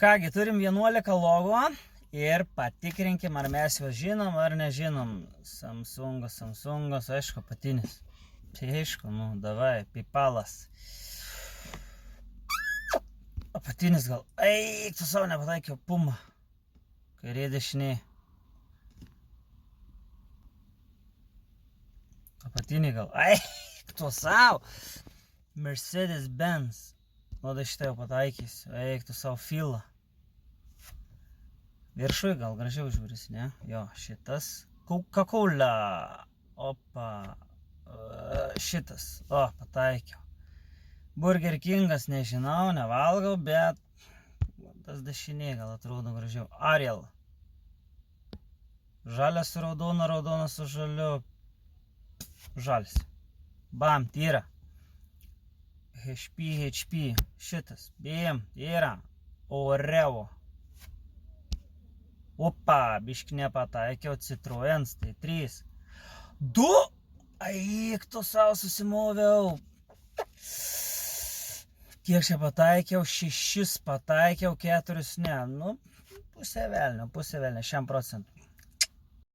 Kągi, turim 11 logo ir patikrinkim, ar mes juos žinom ar nežinom. Samsungas, aišku, apatinis. Tai aišku, nu, davai, pipalas. Apatinis gal. Eik, tu savo nepataikiau, puma. Kairė dešinė. Apatinį gal. Eik, tu savo. Mercedes-Benz. O da šitą jau pataikysiu. Eik, tu savo filą. Viršui gal gražiau žiūrisi, ne? Jo, šitas. Coca-Cola. Opa. Šitas. O, pataikiau. Burger Kingas nežinau, nevalgau, bet tas dešinė gal atrodo gražiau. Ariel. Žalias su raudonu, raudonas su žaliu. Žalis. Bam, tyra. HP. Šitas. BM, tyra. Oreo. Opa, biški nepataikiau. Citroens, tai 3. 2. Eik, tu savo susimoviau. Kiek čia pataikiau? 6 pataikiau, 4 ne. Nu, pusė velnio, 100%.